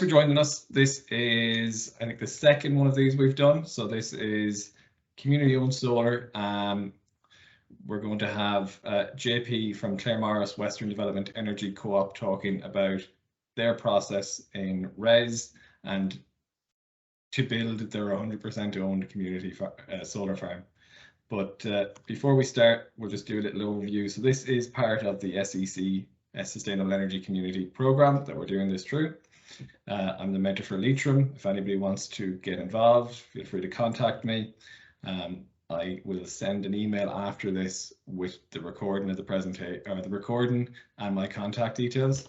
for joining us. This is, I think, the second one of these we've done. So this is community-owned solar. We're going to have JP from Claremorris Western Development Energy Co-op talking about their process in RES and to build their 100% owned community solar farm. But before we start, we'll just do a little overview. So this is part of the SEAI Sustainable Energy Community Programme that we're doing this through. I'm the mentor for Leitrim. If anybody wants to get involved, feel free to contact me. I will send an email after this with the recording of the presentation, or the recording and my contact details.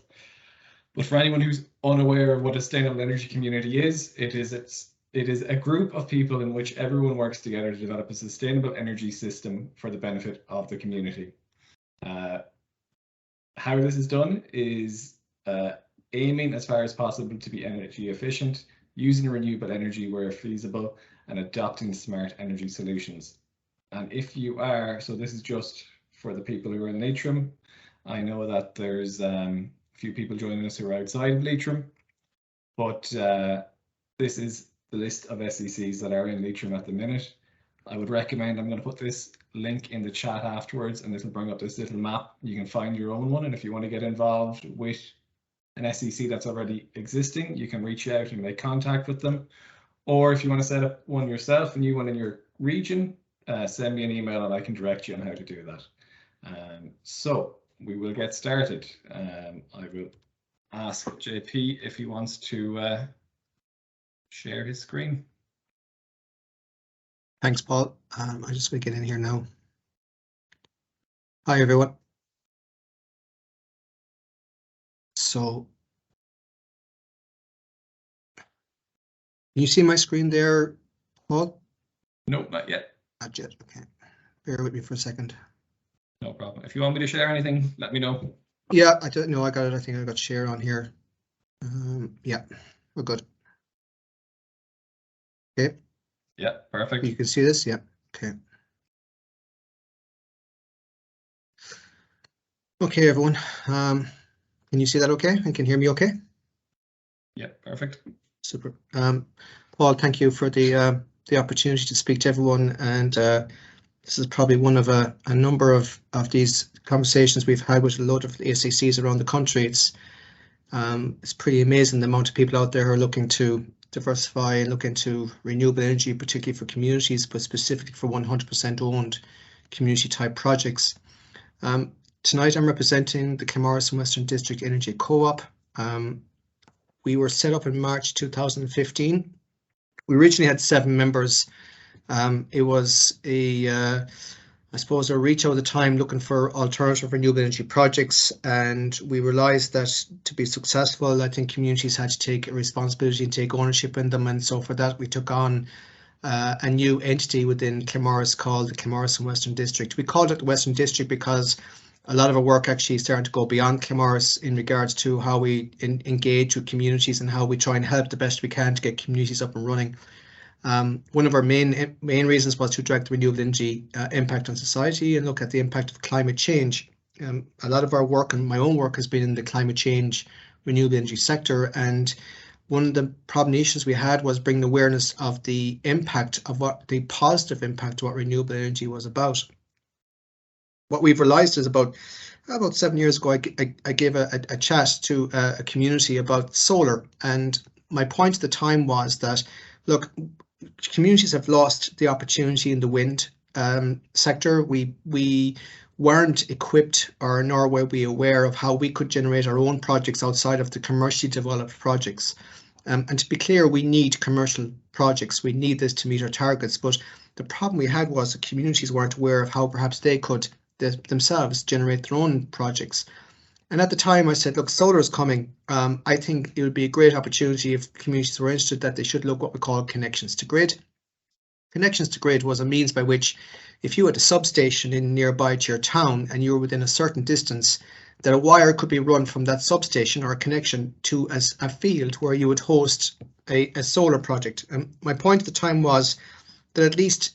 But for anyone who's unaware of what a sustainable energy community is, it is a group of people in which everyone works together to develop a sustainable energy system for the benefit of the community. How this is done is aiming as far as possible to be energy efficient, using renewable energy where feasible, and adopting smart energy solutions. And if you are, so this is just for the people who are in Leitrim. I know that there's a few people joining us who are outside of Leitrim, but this is the list of SECs that are in Leitrim at the minute. I would recommend, I'm going to put this link in the chat afterwards, and this will bring up this little map. You can find your own one, and if you want to get involved with an SEC that's already existing, you can reach out and make contact with them. Or if you want to set up one yourself, a new one in your region, send me an email and I can direct you on how to do that. So we will get started. I will ask JP if he wants to share his screen. Thanks, Paul. I'm just going to get in here now. Hi, everyone. So, can you see my screen there, Paul? Nope, not yet. Not yet, okay. Bear with me for a second. No problem. If you want me to share anything, let me know. Yeah, I don't know. I got it. I think I got share on here. Yeah, we're good. Okay. Yeah, perfect. You can see this? Yeah, okay. Okay, everyone. Can you see that okay? And can hear me okay? Yeah, perfect. Super. Paul, thank you for the opportunity to speak to everyone. And this is probably one of a number of these conversations we've had with a lot of ACCs around the country. It's pretty amazing the amount of people out there who are looking to diversify and look into renewable energy, particularly for communities, but specifically for 100% owned community type projects. Tonight I'm representing the Claremorris and Western District Energy Co-op. We were set up in March 2015. We originally had 7 members. It was I suppose a reach out at the time looking for alternative renewable energy projects, and we realised that to be successful, I think communities had to take a responsibility and take ownership in them, and so for that we took on a new entity within Claremorris called the Claremorris and Western District. We called it the Western District because a lot of our work actually is starting to go beyond Claremorris in regards to how we engage with communities and how we try and help the best we can to get communities up and running. One of our main reasons was to direct renewable energy impact on society and look at the impact of climate change. A lot of our work and my own work has been in the climate change renewable energy sector, and one of the problem issues we had was bringing awareness of the impact of what the positive impact of what renewable energy was about. What we've realized is about 7 years ago, I gave a chat to a community about solar, and my point at the time was that, look, communities have lost the opportunity in the wind sector. We weren't equipped, or nor were we aware of how we could generate our own projects outside of the commercially developed projects. And to be clear, we need commercial projects. We need this to meet our targets. But the problem we had was the communities weren't aware of how perhaps they could themselves generate their own projects. And at the time I said, look, solar is coming. I think it would be a great opportunity if communities were interested that they should look what we call connections to grid. Connections to grid was a means by which if you had a substation in nearby to your town and you were within a certain distance, that a wire could be run from that substation or a connection to a field where you would host a solar project. And my point at the time was that at least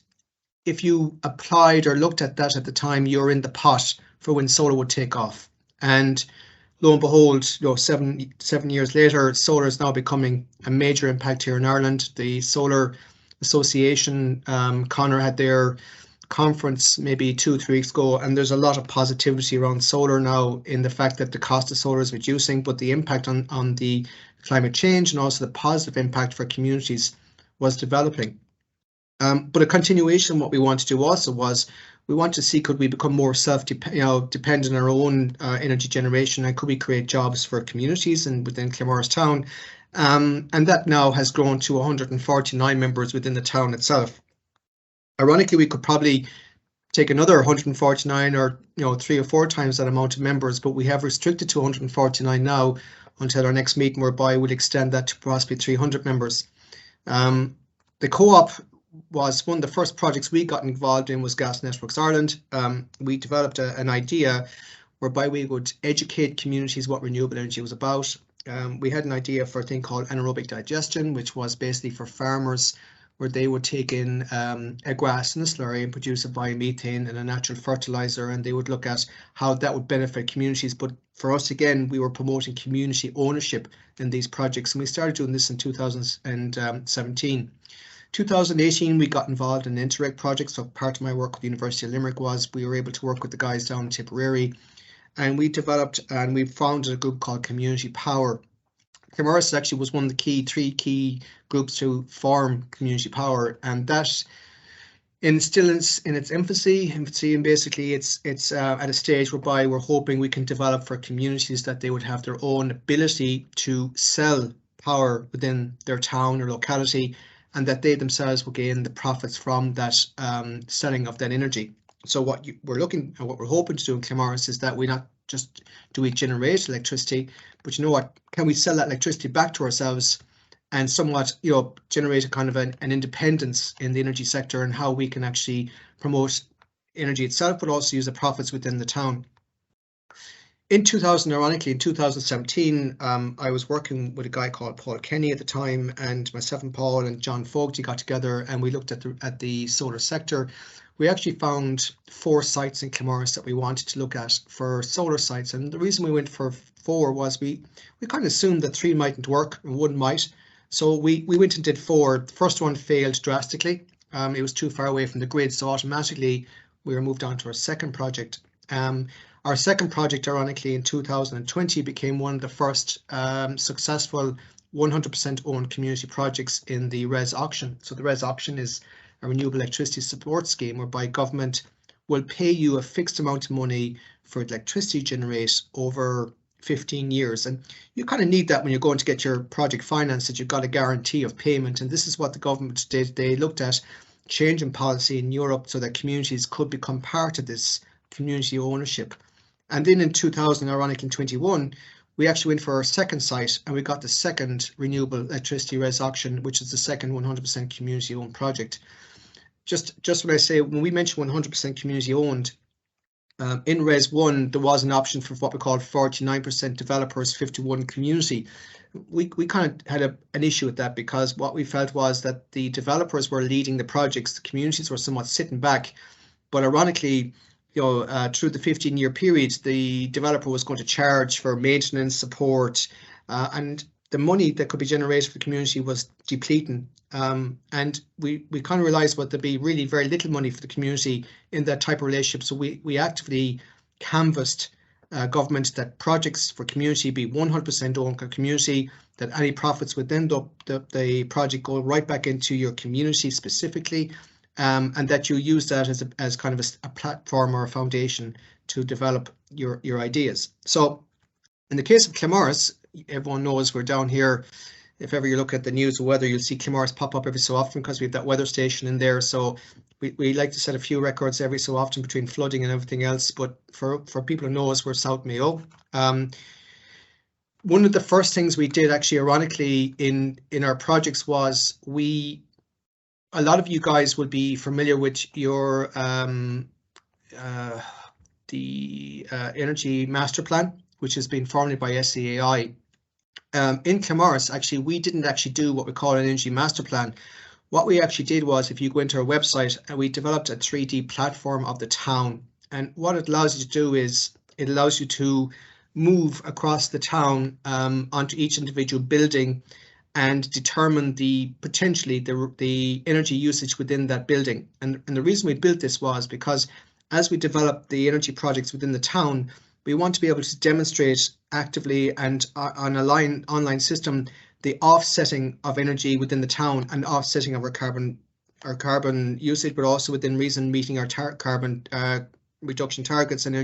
if you applied or looked at that at the time, you're in the pot for when solar would take off. And lo and behold, 7 years later, solar is now becoming a major impact here in Ireland. The Solar Association, Connor had their conference maybe 2-3 weeks ago, and there's a lot of positivity around solar now in the fact that the cost of solar is reducing, but the impact on the climate change and also the positive impact for communities was developing. But a continuation, what we want to do also was we want to see, could we become more dependent on our own energy generation, and could we create jobs for communities and within Claremorris town, and that now has grown to 149 members within the town itself. Ironically, we could probably take another 149 or 3 or 4 times that amount of members, but we have restricted to 149 now until our next meeting, whereby we'll extend that to possibly 300 members. The co-op was one of the first projects we got involved in was Gas Networks Ireland. We developed an idea whereby we would educate communities what renewable energy was about. We had an idea for a thing called anaerobic digestion, which was basically for farmers, where they would take in a grass and a slurry and produce a biomethane and a natural fertilizer, and they would look at how that would benefit communities. But for us, again, we were promoting community ownership in these projects, and we started doing this in 2017. 2018, we got involved in an Interreg project. So part of my work with the University of Limerick was we were able to work with the guys down in Tipperary, and we developed and we founded a group called Community Power. Claremorris actually was one of the 3 key groups to form Community Power, and that still in its infancy, and basically it's at a stage whereby we're hoping we can develop for communities that they would have their own ability to sell power within their town or locality, and that they themselves will gain the profits from that selling of that energy. So what we're hoping to do in Claremorris is that we not just do we generate electricity, but can we sell that electricity back to ourselves and somewhat generate a kind of an independence in the energy sector, and how we can actually promote energy itself, but also use the profits within the town. Ironically, in 2017, I was working with a guy called Paul Kenny at the time, and myself and Paul and John Fogarty got together and we looked at the solar sector. We actually found 4 sites in Claremorris that we wanted to look at for solar sites, and the reason we went for 4 was we kind of assumed that 3 mightn't work and 1 might. So we went and did 4. The first one failed drastically. It was too far away from the grid, so automatically we were moved on to our second project. Our second project, ironically, in 2020 became one of the first successful 100% owned community projects in the RES auction. So the RES auction is a renewable electricity support scheme whereby government will pay you a fixed amount of money for electricity generate over 15 years. And you kind of need that when you're going to get your project financed, that you've got a guarantee of payment. And this is what the government did. They looked at changing policy in Europe so that communities could become part of this community ownership. And then in 2021, we actually went for our second site, and we got the second renewable electricity RES auction, which is the second 100% community owned project. Just when I say, when we mention 100% community owned, in RES 1, there was an option for what we call 49% developers, 51 community. We kind of had an issue with that, because what we felt was that the developers were leading the projects, the communities were somewhat sitting back. But ironically, through the 15-year period, the developer was going to charge for maintenance, support, and the money that could be generated for the community was depleting. And we kind of realized there'd be really very little money for the community in that type of relationship. So we actively canvassed government that projects for community be 100% owned by community, that any profits within the project go right back into your community specifically, and that you use that as kind of a platform or a foundation to develop your ideas. So in the case of Claremorris, everyone knows we're down here. If ever you look at the news or weather, you'll see Claremorris pop up every so often because we have that weather station in there. So we like to set a few records every so often between flooding and everything else. But for people who know us, we're South Mayo. One of the first things we did, actually, ironically, in our projects was a lot of you guys would be familiar with your the Energy Master Plan, which has been formulated by SEAI. In Claremorris, actually, we didn't actually do what we call an Energy Master Plan. What we actually did was, if you go into our website, we developed a 3D platform of the town. And what it allows you to do is, it allows you to move across the town onto each individual building and determine potentially the energy usage within that building. And the reason we built this was because as we develop the energy projects within the town, we want to be able to demonstrate actively and on a online system the offsetting of energy within the town and offsetting of our carbon usage, but also within reason meeting our carbon reduction targets and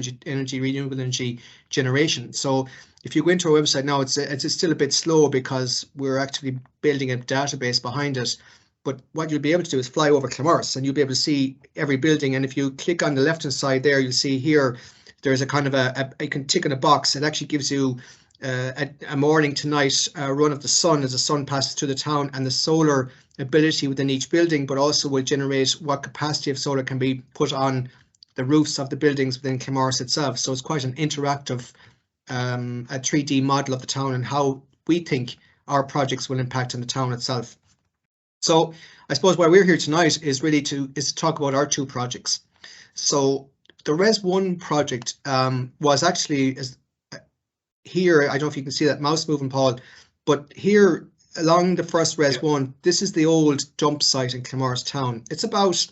renewable energy generation. So if you go into our website now, it's still a bit slow because we're actually building a database behind it. But what you'll be able to do is fly over Claremorris and you'll be able to see every building. And if you click on the left hand side there, you'll see here there's a kind of you can tick in a box. It actually gives you a morning to night run of the sun as the sun passes through the town, and the solar ability within each building, but also will generate what capacity of solar can be put on the roofs of the buildings within Claremorris itself. So it's quite an interactive a 3D model of the town and how we think our projects will impact on the town itself. So I suppose why we're here tonight is really to talk about our two projects. So the Res 1 project was actually here. I don't know if you can see that mouse moving, Paul, but here along the first Res 1, this is the old dump site in Claremorris town. It's about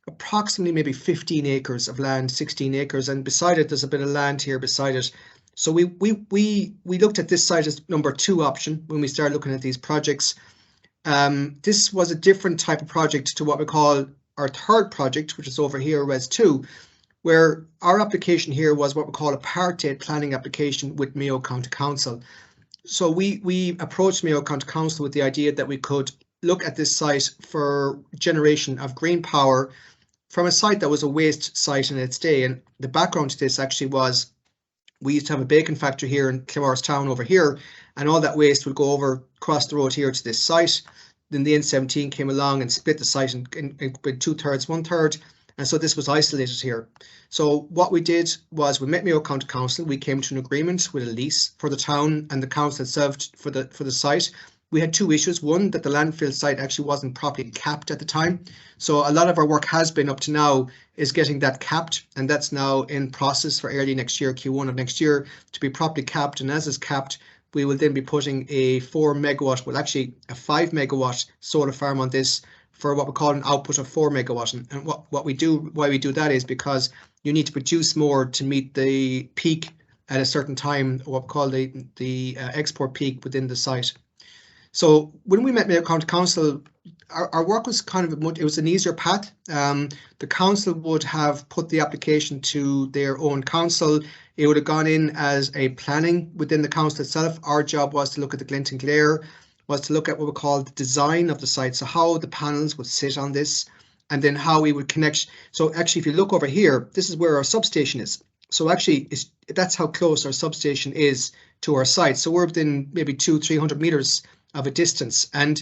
approximately maybe 15 acres of land, 16 acres, and beside it there's a bit of land here beside it. So we looked at this site as number 2 option when we started looking at these projects. This was a different type of project to what we call our third project, which is over here, Res 2, where our application here was what we call a part-date planning application with Mayo County Council. So we approached Mayo County Council with the idea that we could look at this site for generation of green power from a site that was a waste site in its day. And the background to this actually was we used to have a bacon factory here in Claremorris town over here, and all that waste would go over across the road here to this site. Then the N17 came along and split the site in 2/3, 1/3. And so this was isolated here. So what we did was we met Mayo County Council. We came to an agreement with a lease for the town and the council itself for the site. We had 2 issues. One, that the landfill site actually wasn't properly capped at the time. So a lot of our work has been up to now is getting that capped, and that's now in process for early next year, Q1 of next year, to be properly capped. And as it's capped, we will then be putting a 4 megawatt, well actually a 5 megawatt solar farm on this for what we call an output of 4 megawatt. And why we do that is because you need to produce more to meet the peak at a certain time, what we call the export peak within the site. So when we met Mayo County Council, our work was it was an easier path. The council would have put the application to their own council. It would have gone in as a planning within the council itself. Our job was to look at the glint and glare, was to look at what we call the design of the site. So how the panels would sit on this, and then how we would connect. So actually, if you look over here, this is where our substation is. So actually, that's how close our substation is to our site. So we're within maybe 200-300 meters of a distance. And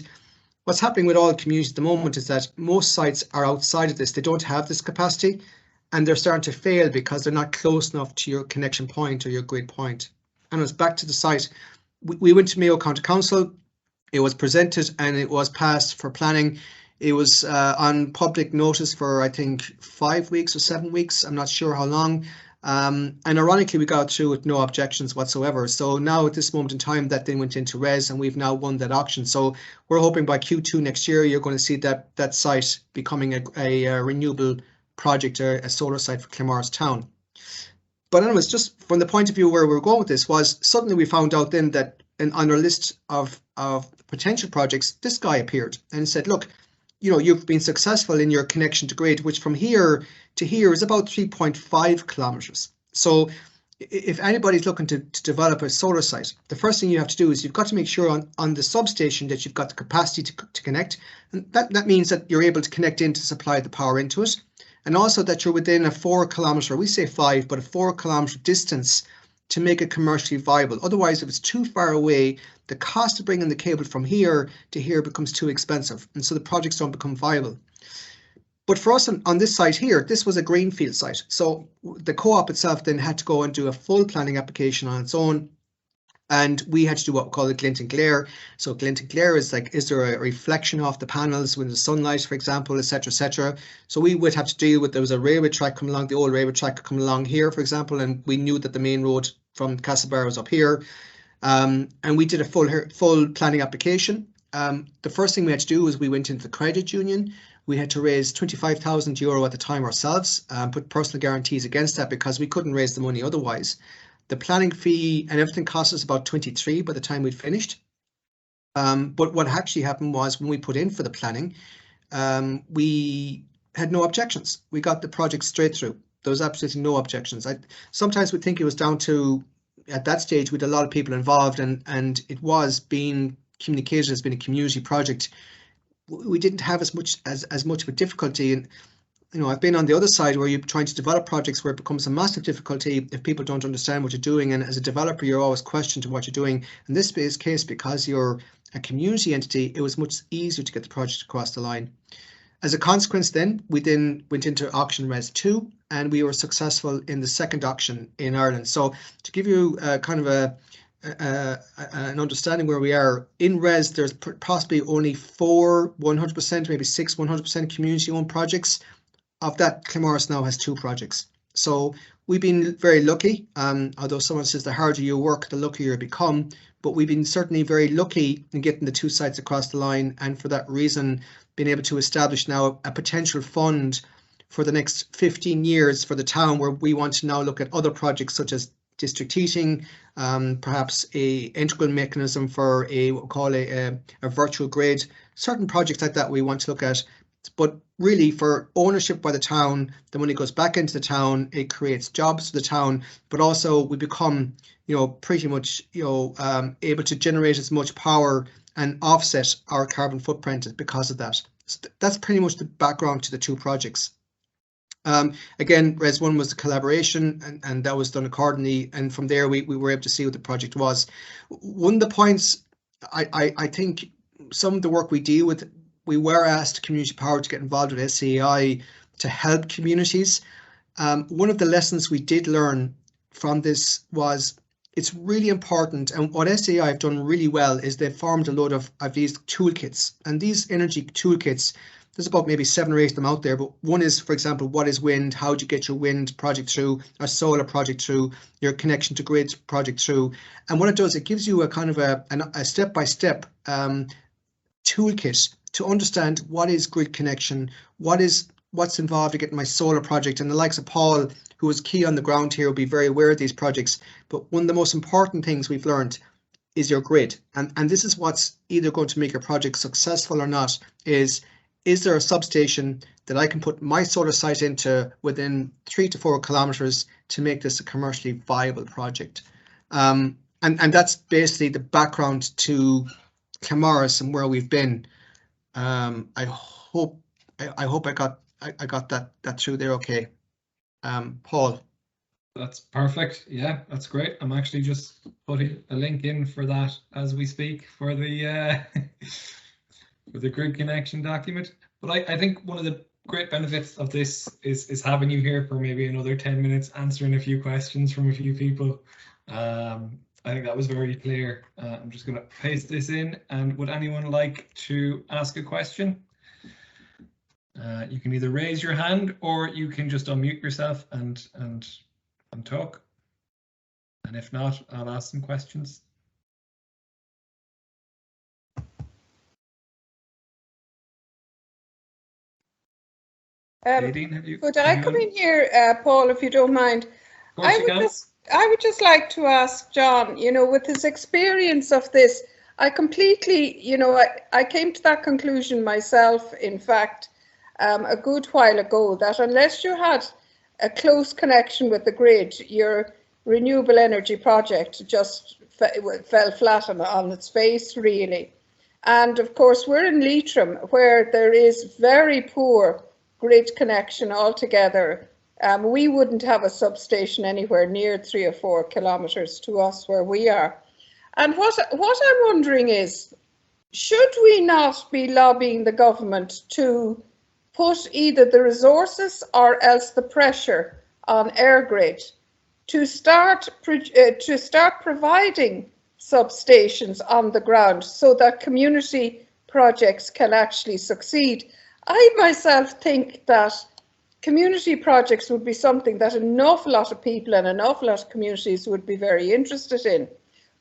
what's happening with all communities at the moment is that most sites are outside of this. They don't have this capacity, and they're starting to fail because they're not close enough to your connection point or your grid point. And it was back to the site. We went to Mayo County Council. It was presented and it was passed for planning. It was on public notice for, I think, 5 weeks or 7 weeks. I'm not sure how long. And ironically, we got through with no objections whatsoever. So now at this moment in time, that then went into res, and we've now won that auction. So we're hoping by Q2 next year, you're going to see that site becoming a renewable project, a solar site for Claremorris town. But anyways, just from the point of view where we were going with this was suddenly we found out then that on our list of potential projects, this guy appeared and said, look, you've been successful in your connection to grid, which from here to here is about 3.5 kilometers. So if anybody's looking to develop a solar site, the first thing you have to do is you've got to make sure on the substation that you've got the capacity to connect. And that means that you're able to connect in to supply the power into it. And also that you're within a 4 kilometer, we say 5, but a 4 kilometer distance to make it commercially viable. Otherwise, if it's too far away, the cost of bringing the cable from here to here becomes too expensive, and so the projects don't become viable. But for us on this site here, this was a greenfield site. So the co-op itself then had to go and do a full planning application on its own. And we had to do what we call the glint and glare. So glint and glare is like, is there a reflection off the panels when the sunlight, for example, etc., etc. So we would have to deal with, there was a railway track coming along, the old railway track coming along here, for example, and we knew that the main road from Castlebar up here. And we did a full planning application. The first thing we had to do was we went into the credit union. We had to raise €25,000 at the time ourselves, put personal guarantees against that because we couldn't raise the money otherwise. The planning fee and everything cost us about 23 by the time we'd finished. But what actually happened was when we put in for the planning, we had no objections. We got the project straight through. There was absolutely no objections. Sometimes we think it was down to, at that stage, we had a lot of people involved and it was being communicated as being a community project. We didn't have as much of a difficulty. And you know, I've been on the other side where you're trying to develop projects where it becomes a massive difficulty if people don't understand what you're doing. And as a developer, you're always questioned to what you're doing. In this case, because you're a community entity, it was much easier to get the project across the line. As a consequence, we went into auction Res 2, and we were successful in the second auction in Ireland. So to give you kind of an understanding where we are, in Res, there's possibly only 4 100%, maybe 6 100% community-owned projects. Of that, Claremorris now has 2 projects. So we've been very lucky, although someone says the harder you work, the luckier you become. But we've been certainly very lucky in getting the 2 sites across the line, and for that reason, being able to establish now a potential fund for the next 15 years for the town, where we want to now look at other projects such as district heating, perhaps a integral mechanism for we'll call a virtual grid, certain projects like that we want to look at. But really, for ownership by the town, the money goes back into the town, it creates jobs for the town, but also we become, you know, pretty much, you know, able to generate as much power and offset our carbon footprint because of that. So that's pretty much the background to the 2 projects. Again, Res 1 was a collaboration, and that was done accordingly. And from there, we were able to see what the project was. One of the points, I think some of the work we deal with, we were asked Community Power to get involved with SEAI to help communities. One of the lessons we did learn from this was it's really important, and what SEAI have done really well is they've formed a load of these toolkits, and these energy toolkits, there's about maybe 7 or 8 of them out there, but one is, for example, what is wind, how do you get your wind project through, a solar project through, your connection to grids project through. And what it does, it gives you a kind of a step-by-step toolkit to understand what is grid connection, what's involved in getting my solar project. And the likes of Paul, who was key on the ground here, will be very aware of these projects. But one of the most important things we've learned is your grid. And this is what's either going to make your project successful or not, is there a substation that I can put my solar site into within 3 to 4 kilometers to make this a commercially viable project? And that's basically the background to Claremorris and where we've been. I hope I got that through there okay. Paul. That's perfect. Yeah, that's great. I'm actually just putting a link in for that as we speak for the for the grid connection document. But I think one of the great benefits of this is having you here for maybe another 10 minutes, answering a few questions from a few people. I think that was very clear. I'm just going to paste this in, and would anyone like to ask a question? You can either raise your hand or you can just unmute yourself and talk. And if not, I'll ask some questions. Nadine, could I come in here, Paul, if you don't mind? Of course I would just like to ask John, you know, with his experience of this, I completely, you know, I came to that conclusion myself, in fact, a good while ago, that unless you had a close connection with the grid, your renewable energy project just fell flat on its face, really. And of course, we're in Leitrim, where there is very poor grid connection altogether. We wouldn't have a substation anywhere near 3 or 4 kilometres to us where we are. And what I'm wondering is, should we not be lobbying the government to put either the resources or else the pressure on EirGrid to start providing substations on the ground so that community projects can actually succeed? I myself think that community projects would be something that an awful lot of people and an awful lot of communities would be very interested in.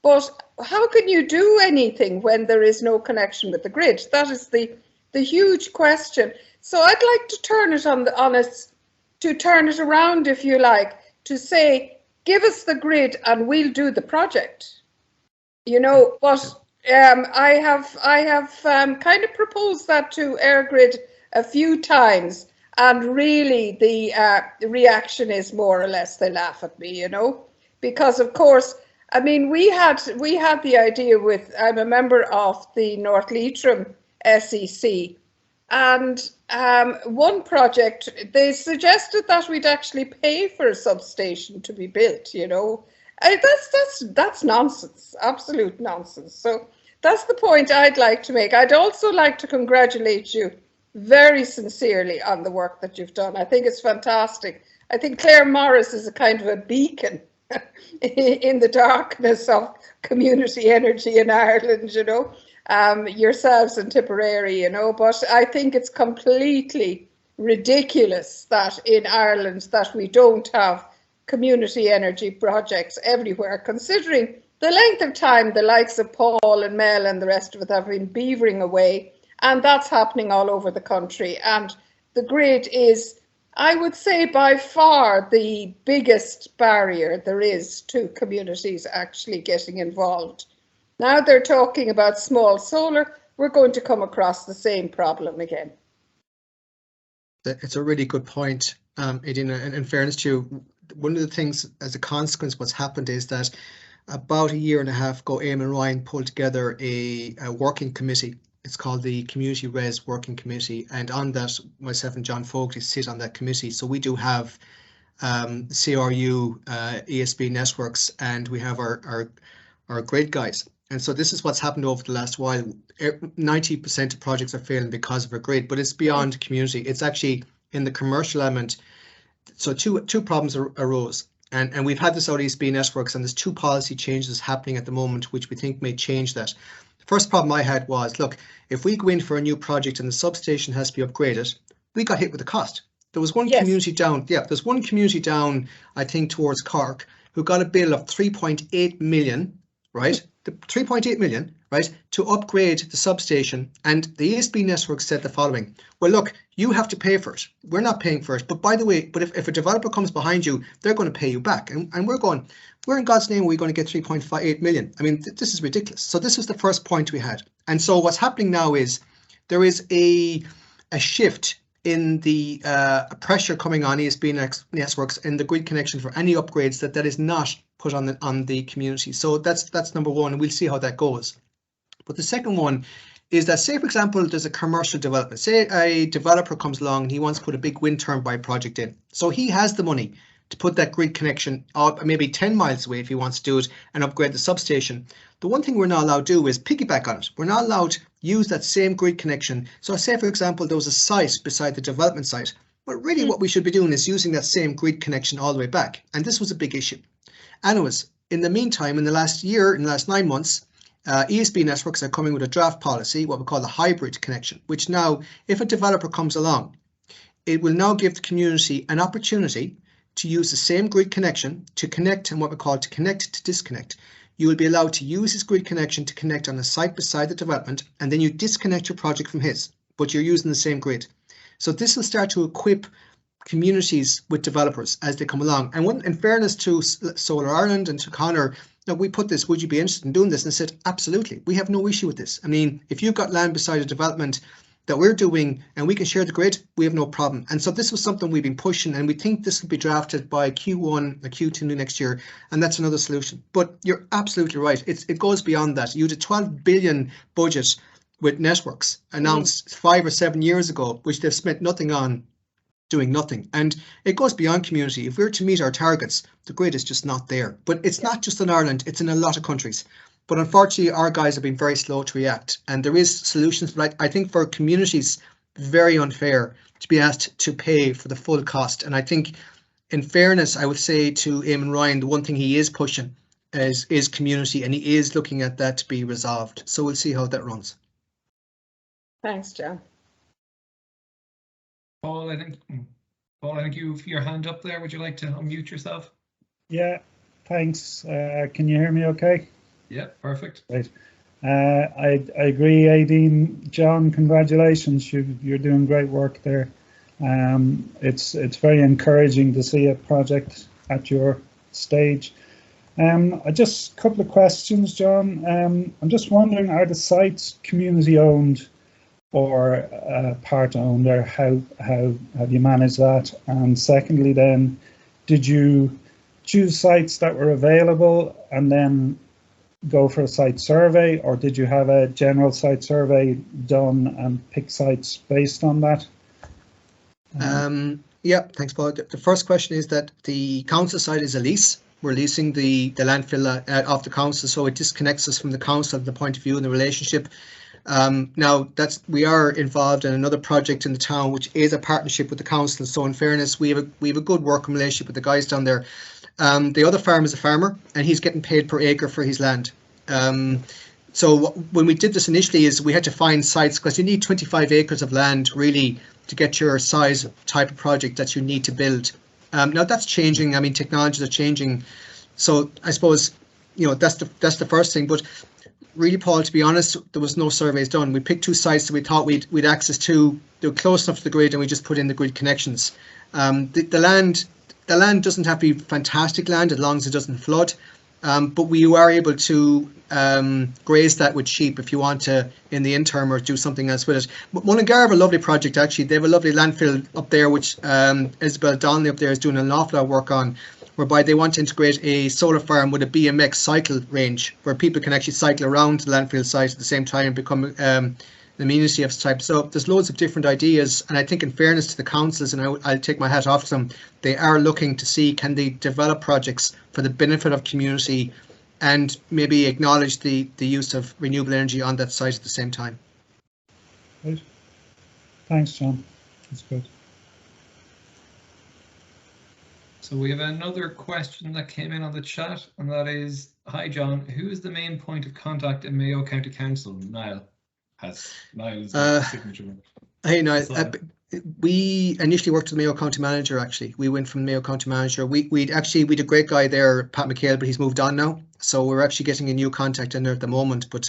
But how can you do anything when there is no connection with the grid? That is the huge question. So I'd like to turn it turn it around, if you like, to say, give us the grid and we'll do the project. You know, but I have kind of proposed that to EirGrid a few times, and really the reaction is more or less they laugh at me, you know, because of course, I mean, we had the idea with, I'm a member of the North Leitrim SEAI, and one project, they suggested that we'd actually pay for a substation to be built, you know. That's nonsense, absolute nonsense. So that's the point I'd like to make. I'd also like to congratulate you very sincerely on the work that you've done. I think it's fantastic. I think Claremorris is a kind of a beacon in the darkness of community energy in Ireland, you know, yourselves in Tipperary, you know, but I think it's completely ridiculous that in Ireland that we don't have community energy projects everywhere, considering the length of time the likes of Paul and Mel and the rest of it have been beavering away, and that's happening all over the country. And the grid is, I would say, by far the biggest barrier there is to communities actually getting involved. Now they're talking about small solar, we're going to come across the same problem again. It's a really good point, Edina, and in fairness to you, one of the things as a consequence what's happened is that about a year and a half ago, Eamon and Ryan pulled together a working committee. It's called the Community Res Working Committee, and on that, myself and John Fogarty sit on that committee. So we do have CRU, ESB networks, and we have our grid guys. And so this is what's happened over the last while. 90% of projects are failing because of a grid, but it's beyond community. It's actually in the commercial element. So two problems arose, and we've had this out ESB networks, and there's two policy changes happening at the moment which we think may change that. The first problem I had was, look, if we go in for a new project and the substation has to be upgraded, we got hit with the cost. There was one community down, there's one community down, I think, towards Cork, who got a bill of 3.8 million, right? 3.8 million, right, to upgrade the substation, and the ESB network said the following: well, look, you have to pay for it. We're not paying for it. But by the way, but if a developer comes behind you, they're going to pay you back. And we're going, where in God's name are we going to get 3.8 million? I mean, this is ridiculous. So this was the first point we had. And so what's happening now is there is a shift in the pressure coming on ESB networks in the grid connection for any upgrades that is not put on the community. So that's number one, and we'll see how that goes. But the second one is that, say for example, there's a commercial development. Say a developer comes along and he wants to put a big wind turbine project in. So he has the money to put that grid connection up maybe 10 miles away if he wants to do it and upgrade the substation. The one thing we're not allowed to do is piggyback on it. We're not allowed to use that same grid connection. So say for example there was a site beside the development site, but really what we should be doing is using that same grid connection all the way back. And this was a big issue. Anyways, in the meantime, in the last 9 months, ESB networks are coming with a draft policy, what we call the hybrid connection, which now, if a developer comes along, it will now give the community an opportunity to use the same grid connection to connect, and what we call to connect to disconnect. You will be allowed to use his grid connection to connect on a site beside the development, and then you disconnect your project from his, but you're using the same grid. So this will start to equip communities with developers as they come along. And in fairness to Solar Ireland and to Connor, now we put this, would you be interested in doing this? And I said, absolutely, we have no issue with this. I mean, if you've got land beside a development that we're doing and we can share the grid, we have no problem. And so this was something we've been pushing, and we think this will be drafted by Q1 or Q2 next year, and that's another solution. But you're absolutely right, it goes beyond that. You had a 12 billion budget with networks announced 5 or 7 years ago, which they've spent nothing on, doing nothing. And it goes beyond community. If we're to meet our targets, the grid is just not there. But it's not just in Ireland, it's in a lot of countries. But unfortunately, our guys have been very slow to react. And there is solutions, but I think for communities, very unfair to be asked to pay for the full cost. And I think, in fairness, I would say to Eamon Ryan, the one thing he is pushing is community, and he is looking at that to be resolved. So we'll see how that runs. Thanks, John. Paul, I think. Paul, I think you've your hand up there. Would you like to unmute yourself? Yeah, thanks. Can you hear me okay? Yeah, perfect. Right. I agree, Aideen. John, congratulations. You're doing great work there. It's very encouraging to see a project at your stage. I just a couple of questions, John. I'm just wondering, are the sites community owned or part owned, or how have you managed that? And secondly, then, did you choose sites that were available and then go for a site survey, or did you have a general site survey done and pick sites based on that? Yeah, thanks, Paul. The first question is that the council site is a lease. We're leasing the landfill off the council, so it disconnects us from the council at the point of view and the relationship. Now, we are involved in another project in the town, which is a partnership with the council. So in fairness, we have a good working relationship with the guys down there. The other farm is a farmer, and he's getting paid per acre for his land. So when we did this initially, is we had to find sites, because you need 25 acres of land really to get your size type of project that you need to build. Now that's changing. I mean, technologies are changing. So I suppose, that's the first thing. But really, Paul, to be honest, there was no surveys done. We picked two sites that we thought we'd access to. They were close enough to the grid, and we just put in the grid connections. The land doesn't have to be fantastic land as long as it doesn't flood. But we are able to graze that with sheep if you want to in the interim, or do something else with it. But Mullingar have a lovely project, actually. They have a lovely landfill up there, which Isabel Donnelly up there is doing an awful lot of work on, whereby they want to integrate a solar farm with a BMX cycle range, where people can actually cycle around the landfill site at the same time and become an amenity of type. So there's loads of different ideas, and I think in fairness to the councils, and I'll take my hat off to them, they are looking to see, can they develop projects for the benefit of community and maybe acknowledge the use of renewable energy on that site at the same time. Right. Thanks, John. That's good. So we have another question that came in on the chat, and that is, hi John, who is the main point of contact in Mayo County Council? Niall's signature. Hey, Niall, we initially worked with the Mayo County Manager, actually. We went from Mayo County Manager. We had a great guy there, Pat McHale, but he's moved on now. So we're actually getting a new contact in there at the moment. But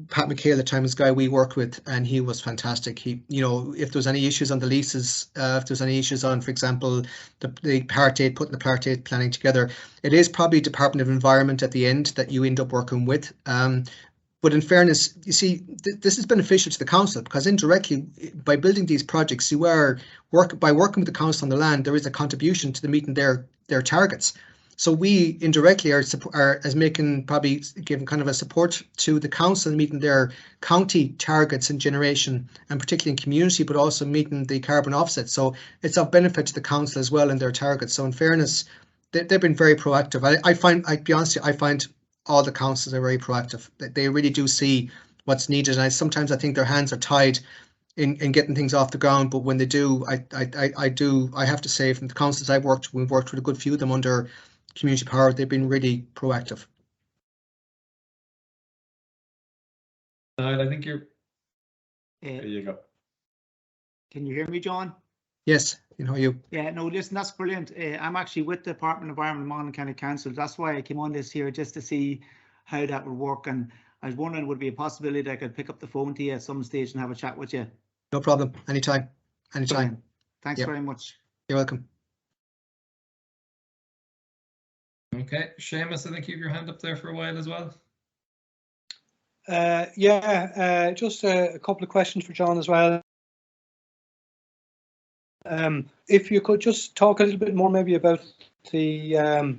Pat McHale, the time was guy we worked with, and he was fantastic. He, if there was any issues on the leases, if there's any issues on, for example, the Part 8, putting the Part 8 planning together, it is probably Department of Environment at the end that you end up working with. But in fairness, you see, this is beneficial to the council, because indirectly, by building these projects, you are by working with the council on the land, there is a contribution to the meeting their targets. So we indirectly are as making, probably giving kind of a support to the council in meeting their county targets in generation, and particularly in community, but also meeting the carbon offset. So it's of benefit to the council as well in their targets. So in fairness, they've been very proactive. I'd be honest, I find all the councils are very proactive. They really do see what's needed, and sometimes I think their hands are tied in getting things off the ground. But when they do, I have to say, from the councils we've worked with a good few of them under community power. They've been really proactive. I think you're. There you go. Can you hear me, John? Yes, you. Yeah, no, listen, that's brilliant. I'm actually with the Department of Environment and Monaghan County Council. That's why I came on this here, just to see how that would work. And I was wondering, would it be a possibility that I could pick up the phone to you at some stage and have a chat with you? No problem. Anytime. Brilliant. Thanks very much. You're welcome. Okay, Seamus, I think you have your hand up there for a while as well. Just a couple of questions for John as well. If you could just talk a little bit more maybe about the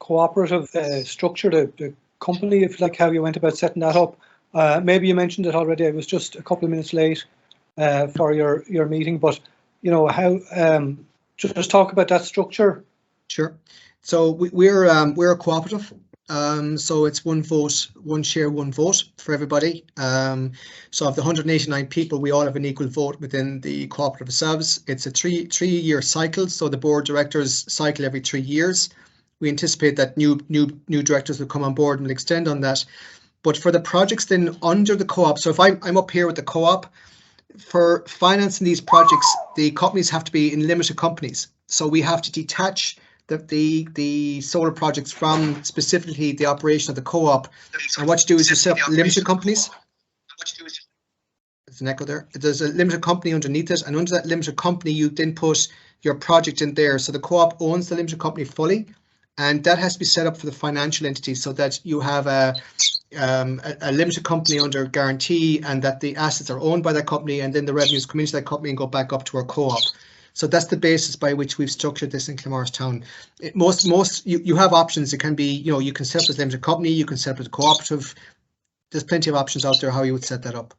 cooperative structure, the company, if like how you went about setting that up. Maybe you mentioned it already. I was just a couple of minutes late for your meeting, but how just talk about that structure. Sure. So we're a cooperative. So it's one vote, one share, one vote for everybody. So of the 189 people, we all have an equal vote within the cooperative service. It's a three-year cycle. So the board directors cycle every 3 years. We anticipate that new directors will come on board and will extend on that. But for the projects then under the co-op, so if I'm up here with the co-op, for financing these projects, the companies have to be in limited companies. So we have to detach the solar projects from specifically the operation of the co-op. And what you do is you set up limited companies. There's an echo there. There's a limited company underneath it, and under that limited company, you then put your project in there. So the co-op owns the limited company fully, and that has to be set up for the financial entity so that you have a limited company under guarantee, and that the assets are owned by that company, and then the revenues come into that company and go back up to our co-op. So that's the basis by which we've structured this in Claremorris Town. You have options. It can be, you can set up as a limited company, you can set up as a cooperative. There's plenty of options out there how you would set that up.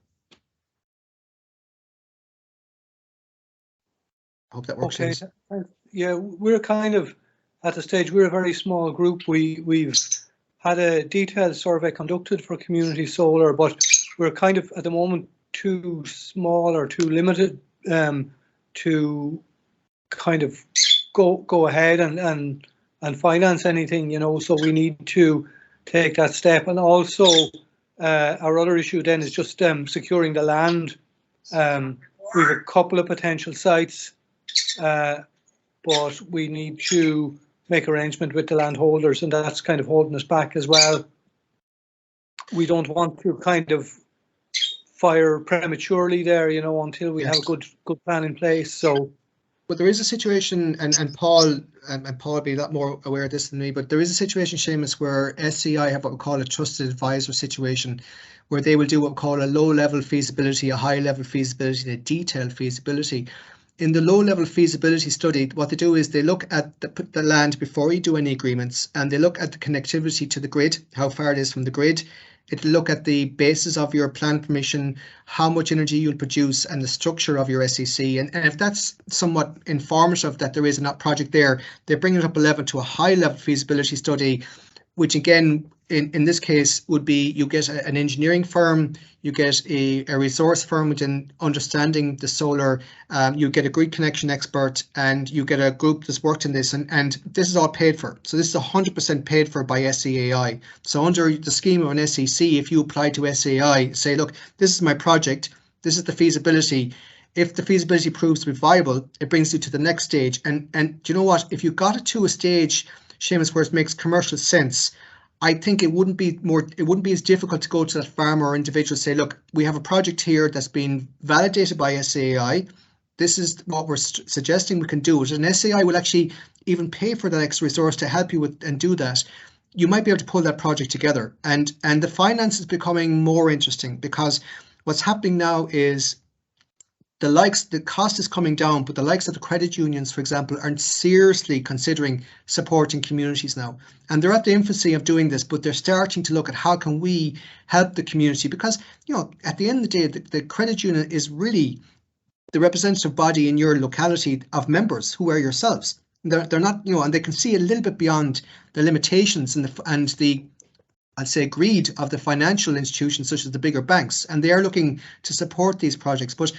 I hope that works. Okay. Yeah, we're kind of at the stage, we're a very small group. We've had a detailed survey conducted for community solar, but we're kind of at the moment too small or too limited to kind of go ahead and finance anything, so we need to take that step. And also our other issue then is just securing the land. We have a couple of potential sites, but we need to make arrangement with the landholders, and that's kind of holding us back as well. We don't want to kind of fire prematurely there, until we have a good plan in place. So, but there is a situation, and Paul will be a lot more aware of this than me, but there is a situation, Seamus, where SEAI have what we call a trusted advisor situation, where they will do what we call a low-level feasibility, a high-level feasibility, and a detailed feasibility. In the low-level feasibility study, what they do is they look at the land before you do any agreements, and they look at the connectivity to the grid, how far it is from the grid. It'll look at the basis of your plan permission, how much energy you'll produce, and the structure of your SEC. And if that's somewhat informative that there is a project there, they bring it up a level to a high-level feasibility study, which again, in this case, would be you get an engineering firm, you get a resource firm within understanding the solar, you get a grid connection expert, and you get a group that's worked in this, and this is all paid for. So this is 100% paid for by SEAI. So under the scheme of an SEC, if you apply to SEAI, say, look, this is my project, this is the feasibility. If the feasibility proves to be viable, it brings you to the next stage. And do you know what? If you got it to a stage, Seamus, where it makes commercial sense, I think it wouldn't be as difficult to go to that farmer or individual and say, look, we have a project here that's been validated by SEAI. This is what we're suggesting we can do it. And SEAI will actually even pay for that extra resource to help you with and do that. You might be able to pull that project together. And the finance is becoming more interesting, because what's happening now is the cost is coming down, but the likes of the credit unions, for example, are seriously considering supporting communities now. And they're at the infancy of doing this, but they're starting to look at how can we help the community, because, at the end of the day, the credit union is really the representative body in your locality of members who are yourselves. They're not, and they can see a little bit beyond the limitations and the I'd say greed of the financial institutions such as the bigger banks, and they are looking to support these projects. But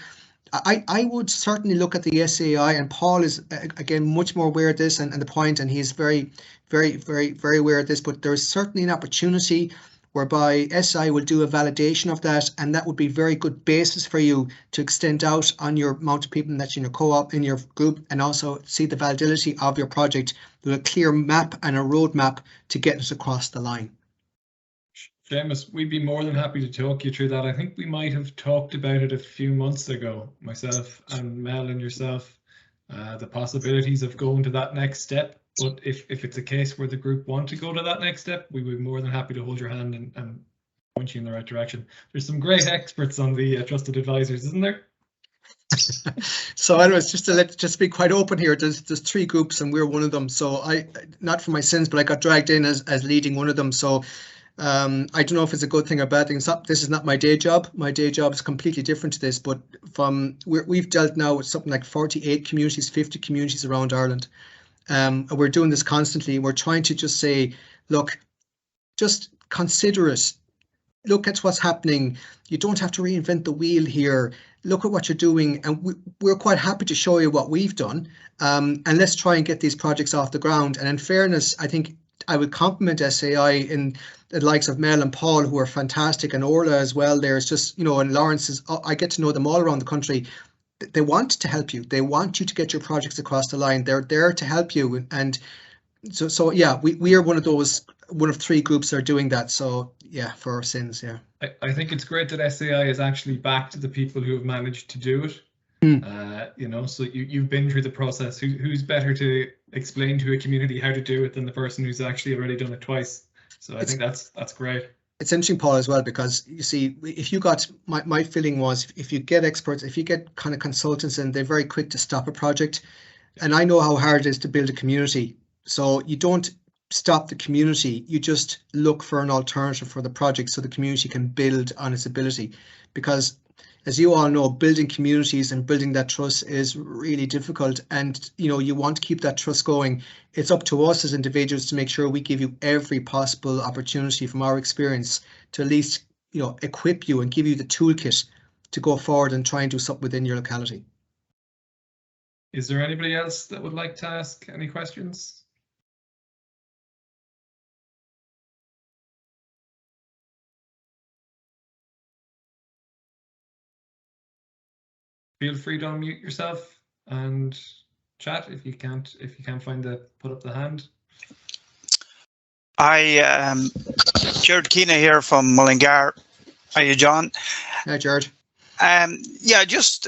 I would certainly look at the SEAI, and Paul is again much more aware of this and the point, and he's very, very, very, very aware of this. But there is certainly an opportunity whereby SEAI will do a validation of that, and that would be a very good basis for you to extend out on your amount of people that's in your co-op, in your group, and also see the validity of your project with a clear map and a roadmap to get us across the line. Seamus, we'd be more than happy to talk you through that. I think we might have talked about it a few months ago, myself and Mel and yourself, the possibilities of going to that next step. But if it's a case where the group want to go to that next step, we would be more than happy to hold your hand and point you in the right direction. There's some great experts on the trusted advisors, isn't there? So anyways, just be quite open here, there's 3 groups and we're one of them. So I, not for my sins, but I got dragged in as leading one of them. So I don't know if it's a good thing or bad thing. This is not my day job. My day job is completely different to this, but we've dealt now with something like 48 communities, 50 communities around Ireland. And we're doing this constantly. We're trying to just say, look, just consider it. Look at what's happening. You don't have to reinvent the wheel here. Look at what you're doing. And we're quite happy to show you what we've done. And let's try and get these projects off the ground. And in fairness, I think compliment SEAI in the likes of Mel and Paul, who are fantastic, and Orla as well. There's just, you know, and Lawrence is, I get to know them all around the country. They want to help you. They want you to get your projects across the line. They're there to help you. And so yeah, we are one of 3 groups that are doing that. So yeah, for our sins, yeah. I think it's great that SEAI is actually back to the people who have managed to do it. You know, so you've been through the process. Who's better to explain to a community how to do it than the person who's actually already done it twice? So I think that's great. It's interesting, Paul, as well, because you see, if you got, my feeling was, if you get experts, if you get kind of consultants in, they're very quick to stop a project. And I know how hard it is to build a community. So you don't stop the community, you just look for an alternative for the project so the community can build on its ability. Because as you all know, building communities and building that trust is really difficult, and you know, you want to keep that trust going. It's up to us as individuals to make sure we give you every possible opportunity from our experience to at least, you know, equip you and give you the toolkit to go forward and try and do something within your locality. Is there anybody else that would like to ask any questions? Feel free to unmute yourself and chat if you can't find the put up the hand. Jared Keena here from Mullingar. Are you John? Hi, Jared. Yeah, just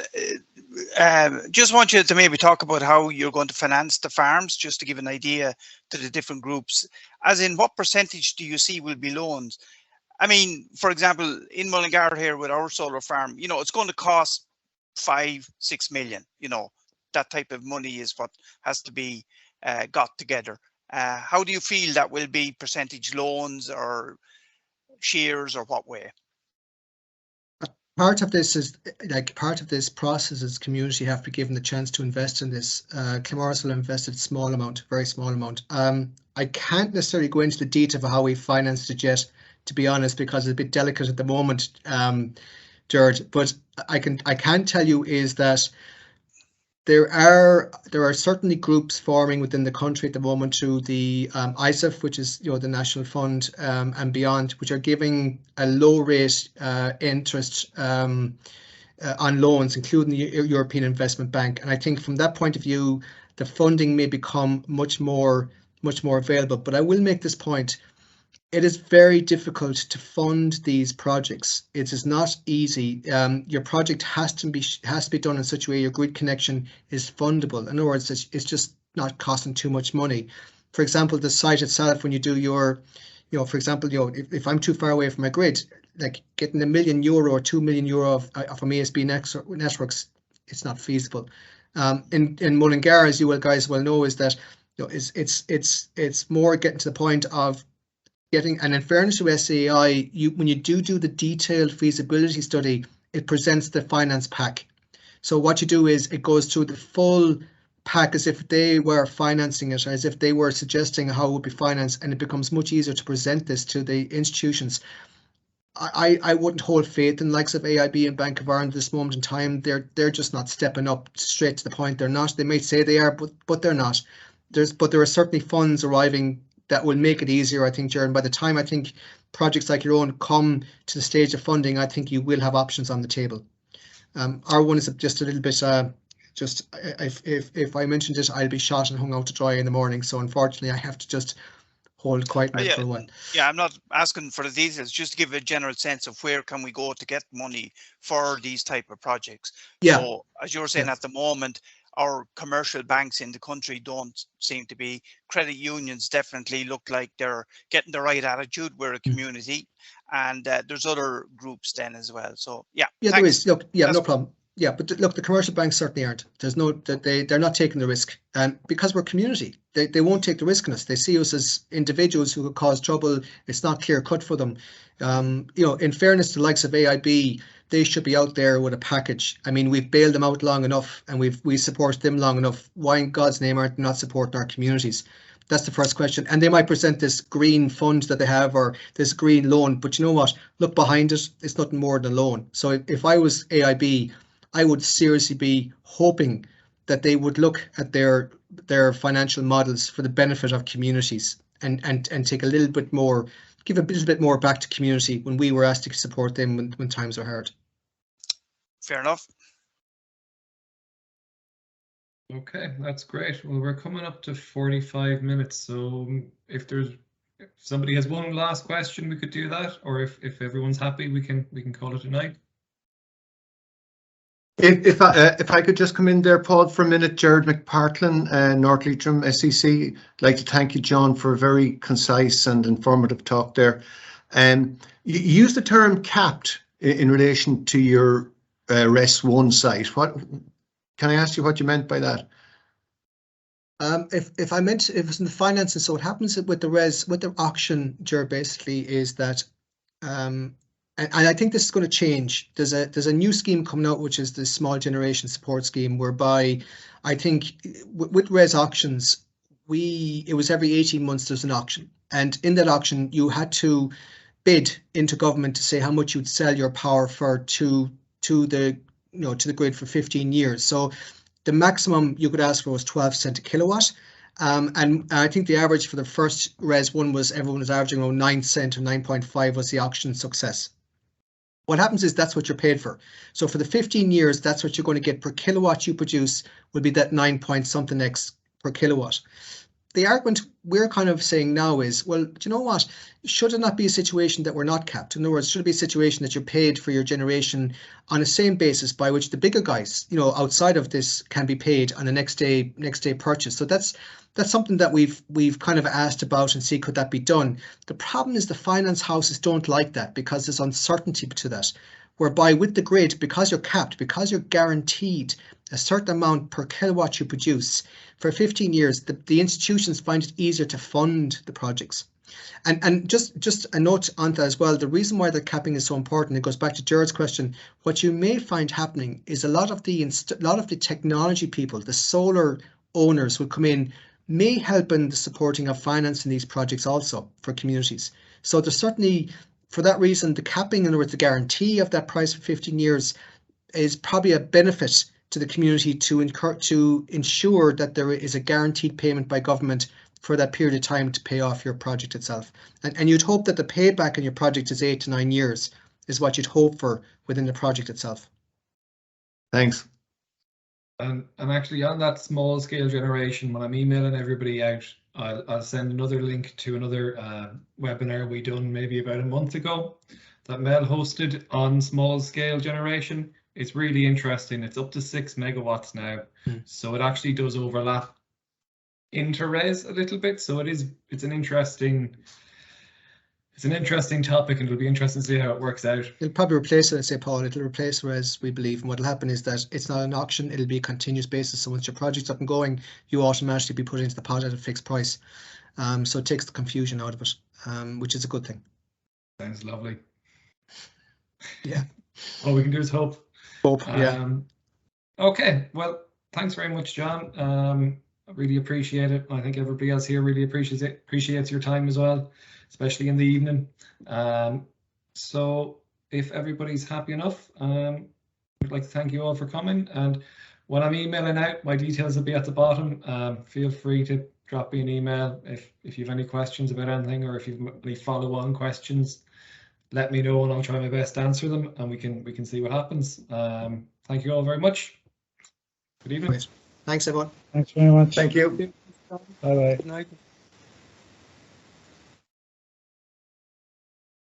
want you to maybe talk about how you're going to finance the farms, just to give an idea to the different groups. As in, what percentage do you see will be loans? I mean, for example, in Mullingar here with our solar farm, you know, it's going to cost 5-6 million. You know, that type of money is what has to be got together. How do you feel that will be percentage loans or shares, or what way? Part of this is, like, part of this process is community have to be given the chance to invest in this. Claremorris will invest a small amount, very small amount. I can't necessarily go into the detail of how we financed it yet, to be honest, because it's a bit delicate at the moment, Jared. But I can tell you is that there are certainly groups forming within the country at the moment through the ISAF, which is, you know, the National Fund, and beyond, which are giving a low rate interest on loans, including the European Investment Bank. And I think from that point of view, the funding may become much more available. But I will make this point. It is very difficult to fund these projects. It is not easy. Your project has to be done in such a way your grid connection is fundable. In other words, it's just not costing too much money. For example, the site itself, when you do your, you know, for example, you know, if I'm too far away from my grid, like getting €1 million or €2 million from ASB networks, it's not feasible. In Mullingar, as you guys well know, is that, you know, it's more getting to the point of getting, and in fairness to SEAI, when you do the detailed feasibility study, it presents the finance pack. So what you do is it goes through the full pack as if they were financing it, as if they were suggesting how it would be financed, and it becomes much easier to present this to the institutions. I wouldn't hold faith in the likes of AIB and Bank of Ireland at this moment in time. They're just not stepping up straight to the point. They're not. They may say they are, but they're not. But there are certainly funds arriving that will make it easier, I think, Jared. By the time I think projects like your own come to the stage of funding, I think you will have options on the table. Our one is just a little bit, if I mentioned it, I'll be shot and hung out to dry in the morning. So unfortunately, I have to just hold quiet for a while. Yeah, I'm not asking for the details, just to give a general sense of where can we go to get money for these type of projects. Yeah. So as you were saying, at the moment, our commercial banks in the country don't seem to be. Credit unions definitely look like they're getting the right attitude. We're a community, and there's other groups then as well. So yeah, thanks. There is. Look, yeah, no problem. Yeah, but look, the commercial banks certainly aren't. There's no, they're not taking the risk, and because we're a community, they won't take the risk on us. They see us as individuals who could cause trouble. It's not clear cut for them. You know, in fairness to the likes of AIB, they should be out there with a package. I mean, we've bailed them out long enough, and we support them long enough. Why in God's name aren't they not supporting our communities? That's the first question. And they might present this green fund that they have, or this green loan, but you know what? Look behind it. It's nothing more than a loan. So if I was AIB, I would seriously be hoping that they would look at their financial models for the benefit of communities. and take a little bit more, give a little bit more back to community when we were asked to support them when times are hard. Fair enough. Okay, that's great. Well, we're coming up to 45 minutes, so if somebody has one last question, we could do that, or if everyone's happy, we can call it a night. If I could just come in there, Paul, for a minute. Jared McPartlin, North Leitrim, SEC. I'd like to thank you, John, for a very concise and informative talk there. You used the term capped in relation to your RES 1 site. What can I ask you what you meant by that? If I meant if it's in the finances, so what happens with the auction, Jared, basically is that and I think this is going to change. There's a new scheme coming out, which is the small generation support scheme, whereby I think with res auctions, it was every 18 months there's an auction, and in that auction you had to bid into government to say how much you'd sell your power for to the grid for 15 years. So the maximum you could ask for was 12 cents a kilowatt. And I think the average for the first res 1 was everyone was averaging around 9 cents or 9.5 was the auction success. What happens is that's what you're paid for. So for the 15 years, that's what you're going to get per kilowatt you produce will be that 9 point something X per kilowatt. The argument we're kind of saying now is, well, do you know what? Should it not be a situation that we're not capped? In other words, should it be a situation that you're paid for your generation on the same basis by which the bigger guys, outside of this can be paid on the next day purchase? So that's something that we've kind of asked about and see could that be done. The problem is the finance houses don't like that because there's uncertainty to that, whereby with the grid, because you're capped, because you're guaranteed a certain amount per kilowatt you produce for 15 years, the institutions find it easier to fund the projects. And just a note on that as well, the reason why the capping is so important, it goes back to Jared's question. What you may find happening is a lot of the technology people, the solar owners will come in, may help in the supporting of financing these projects also for communities. So there's certainly, for that reason, the capping, in other words, the guarantee of that price for 15 years is probably a benefit to the community to ensure that there is a guaranteed payment by government for that period of time to pay off your project itself. And you'd hope that the payback on your project is 8 to 9 years is what you'd hope for within the project itself. Thanks. And actually on that small scale generation, when I'm emailing everybody out, I'll send another link to another webinar we done maybe about a month ago that Mel hosted on small scale generation. It's really interesting. It's up to 6 megawatts now. So it actually does overlap into res a little bit. So it's an interesting topic, and it'll be interesting to see how it works out. It'll probably replace it, I'd say, Paul. It'll replace res, we believe. And what'll happen is that it's not an auction, it'll be a continuous basis. So once your project's up and going, you automatically be put into the pot at a fixed price. So it takes the confusion out of it, which is a good thing. Sounds lovely. Yeah. All we can do is hope. Yeah. Okay, well, thanks very much, John. I really appreciate it. I think everybody else here really appreciates your time as well, especially in the evening. So if everybody's happy enough, I'd like to thank you all for coming. And when I'm emailing out, my details will be at the bottom. Feel free to drop me an email if you have any questions about anything, or if you have any follow-on questions. Let me know and I'll try my best to answer them, and we can see what happens. Thank you all very much. Good evening. Thanks, everyone. Thanks very much. Thank you. Bye-bye. Good night.